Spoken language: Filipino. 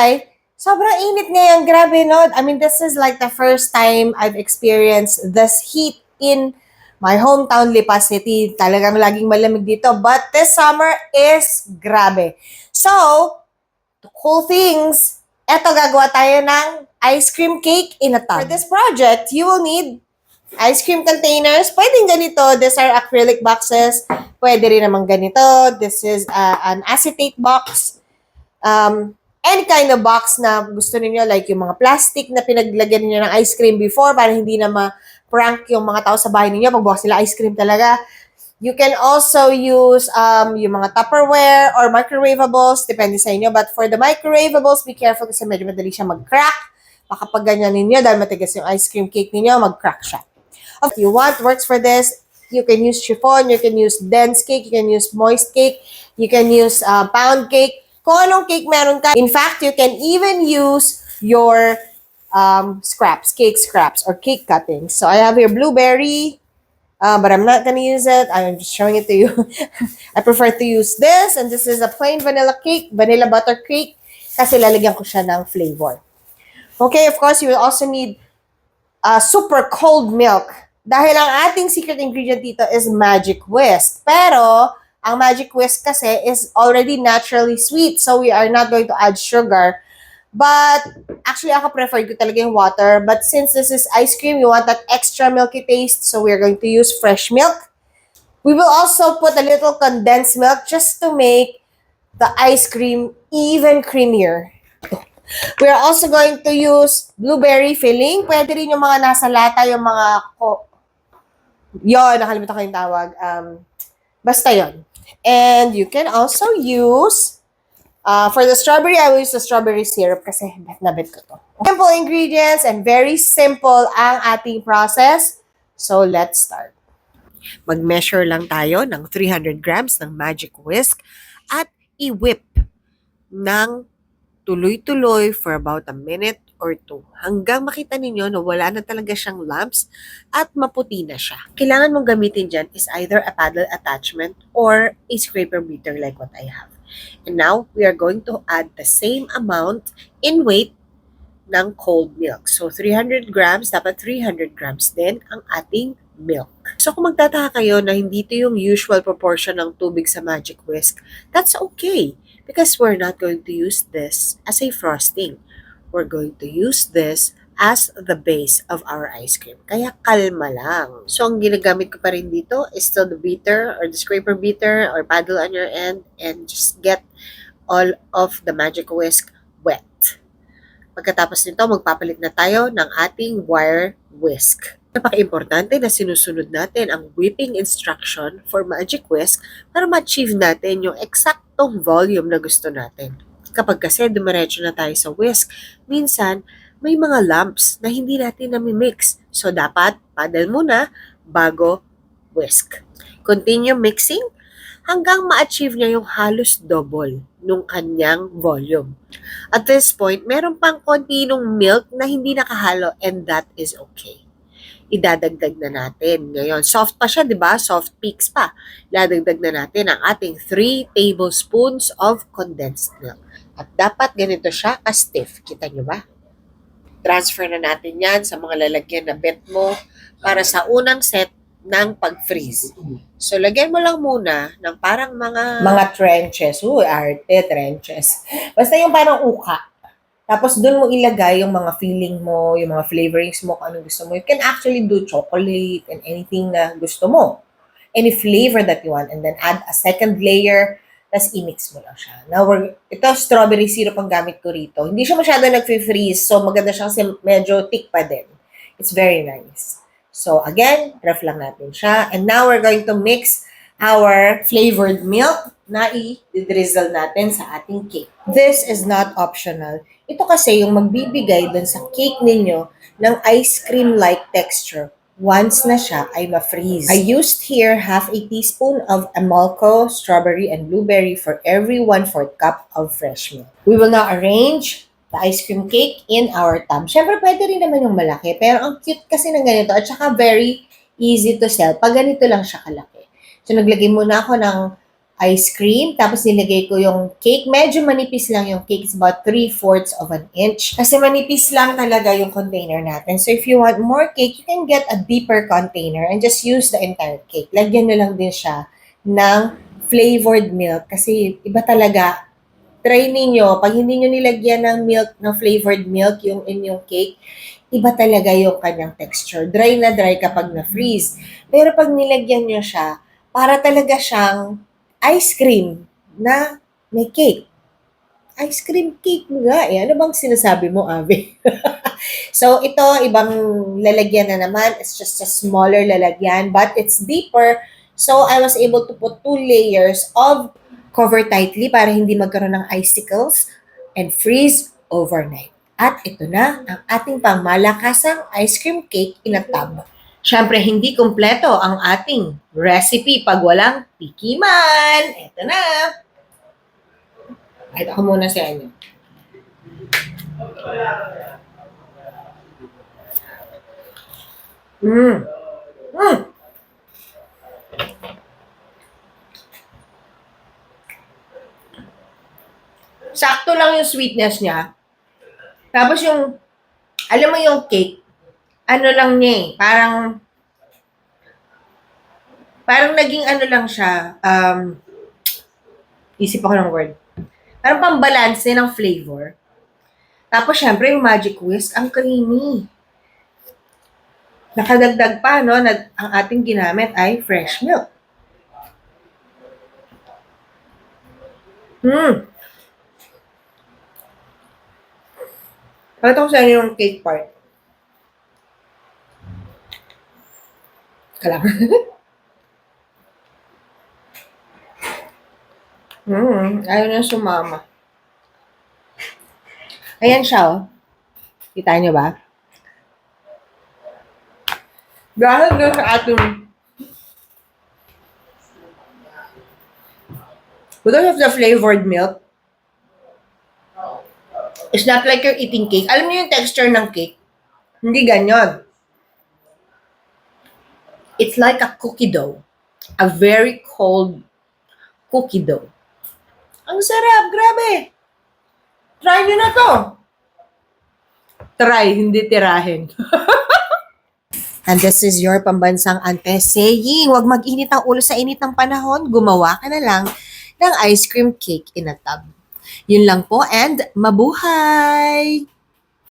why? Sobrang init ngayon. Grabe, no? I mean, this is like the first time I've experienced this heat in my hometown, Lipa City. Talagang laging malamig dito. But this summer is grabe. So, to cool things, eto gagawa tayo ng ice cream cake in a tub. For this project, you will need ice cream containers. Pwedeng ganito. These are acrylic boxes. Pwede rin naman ganito. This is an acetate box. Any kind of box na gusto niyo, like yung mga plastic na pinaglagyan niyo ng ice cream before para hindi na ma-prank yung mga tao sa bahay niyo pagbukas sila ice cream talaga. You can also use yung mga Tupperware or microwavables, depende sa inyo. But for the microwavables, be careful kasi medyo madali siya mag-crack. Baka pag ganyan ninyo, dahil matigas yung ice cream cake ninyo, mag-crack siya. If you want, works for this, you can use chiffon, you can use dense cake, you can use moist cake, you can use pound cake. Kung anong cake meron ka. In fact, you can even use your scraps, cake scraps, or cake cuttings. So I have here blueberry, but I'm not gonna use it. I'm just showing it to you. I prefer to use this, and this is a plain vanilla cake, vanilla butter cake, kasi lalagyan ko siya ng flavor. Okay, of course, you will also need super cold milk. Dahil ang ating secret ingredient dito is Magic Whisk. Pero, ang Magic Whisk kasi is already naturally sweet. So, we are not going to add sugar. But, actually, ako prefer ko talaga yung water. But since this is ice cream, you want that extra milky taste. So, we're going to use fresh milk. We will also put a little condensed milk just to make the ice cream even creamier. We are also going to use blueberry filling. Pwede rin yung mga nasa lata, yung mga yon, nakalimutan ko yung tawag. Basta yon. And you can also use, for the strawberry, I will use the strawberry syrup kasi bet na bet ko to. Simple ingredients and very simple ang ating process. So, let's start. Mag-measure lang tayo ng 300 grams ng Magic Whisk at i-whip ng tuloy-tuloy for about a minute or 2 hanggang makita ninyo na wala na talaga siyang lumps at maputi na siya. Kailangan mong gamitin dyan is either a paddle attachment or a scraper beater like what I have. And now, we are going to add the same amount in weight ng cold milk. So, 300 grams, dapat 300 grams din ang ating milk. So, kung magtataka kayo na hindi ito yung usual proportion ng tubig sa Magic Whisk, that's okay because we're not going to use this as a frosting. We're going to use this as the base of our ice cream. Kaya kalma lang. So, ang ginagamit ko pa rin dito is still the beater or the scraper beater or paddle on your end and just get all of the Magic Whisk wet. Pagkatapos nito, magpapalit na tayo ng ating wire whisk. Napaka-importante na sinusunod natin ang whipping instruction for Magic Whisk para ma-achieve natin yung eksaktong volume na gusto natin. Kapag kasi dumiretso na tayo sa whisk, minsan may mga lumps na hindi natin nami-mix. So, dapat paddle muna bago whisk. Continue mixing hanggang ma-achieve niya yung halos double nung kanyang volume. At this point, meron pang konti nung milk na hindi nakahalo and that is okay. Idadagdag na natin. Ngayon, soft pa siya, di ba? Soft peaks pa. Idadagdag na natin ang ating 3 tablespoons of condensed milk. At dapat ganito siya ka-stiff. Kita nyo ba? Transfer na natin yan sa mga lalagyan na bet mo para sa unang set ng pag-freeze. So, lagyan mo lang muna ng parang mga trenches. Arte, trenches. Basta yung parang uka. Tapos, doon mo ilagay yung mga filling mo, yung mga flavorings mo, kung anong gusto mo. You can actually do chocolate and anything na gusto mo. Any flavor that you want. And then, add a second layer. Tapos, i-mix mo lang siya. Now, ito, strawberry syrup ang gamit ko rito. Hindi siya masyado nag-freeze. So, maganda siya kasi medyo thick pa din. It's very nice. So, again, ref lang natin siya. And now, we're going to mix our flavored milk na i-drizzle natin sa ating cake. This is not optional. Ito kasi yung magbibigay dun sa cake ninyo ng ice cream-like texture once na siya ay ma-freeze. I used here half a teaspoon of Emolco, strawberry, and blueberry for every 1/4 cup of fresh milk. We will now arrange the ice cream cake in our tub. Siyempre, pwede rin naman yung malaki, pero ang cute kasi ng ganito at saka very easy to sell pag ganito lang siya kalaki. So, naglagay muna ako ng ice cream. Tapos nilagay ko yung cake. Medyo manipis lang yung cake. It's about 3/4 of an inch. Kasi manipis lang talaga yung container natin. So if you want more cake, you can get a deeper container and just use the entire cake. Lagyan nyo lang din siya ng flavored milk. Kasi iba talaga. Try ninyo, pag hindi nyo nilagyan ng milk, ng flavored milk, yung inyong cake, iba talaga yung kanyang texture. Dry na dry kapag na-freeze. Pero pag nilagyan nyo siya, para talaga siyang ice cream na may cake. Ice cream cake nga eh. Ano bang sinasabi mo, Ave? So, ito, ibang lalagyan na naman. It's just a smaller lalagyan, but it's deeper. So, I was able to put 2 layers of cover tightly para hindi magkaroon ng icicles and freeze overnight. At ito na ang ating pangmalakasang ice cream cake in a tub. Siyempre, hindi kumpleto ang ating recipe pag walang tikiman. Ito na. Kahit ako muna sa inyo. Mm. Mm. Sakto lang yung sweetness niya. Tapos yung, alam mo yung cake, ano lang niya eh, parang naging ano lang siya, isip ako ng word. Parang pambalanse ng flavor. Tapos syempre yung Magic Whisk, ang creamy. Nakadagdag pa, no, na ang ating ginamit ay fresh milk. Pakita ko sa inyo yung cake part. Kala. Ayaw na sumama. Ayan siya, oh. Kita niyo ba? Dahil doon sa ating because of the flavored milk, it's not like you're eating cake. Alam niyo yung texture ng cake? Hindi ganyan. It's like a cookie dough. A very cold cookie dough. Ang sarap, grabe. Try nyo na to. Try, hindi tirahin. And this is your pambansang ante saying, huwag mag-init ang ulo sa init ng panahon, gumawa ka na lang ng ice cream cake in a tub. Yun lang po and mabuhay!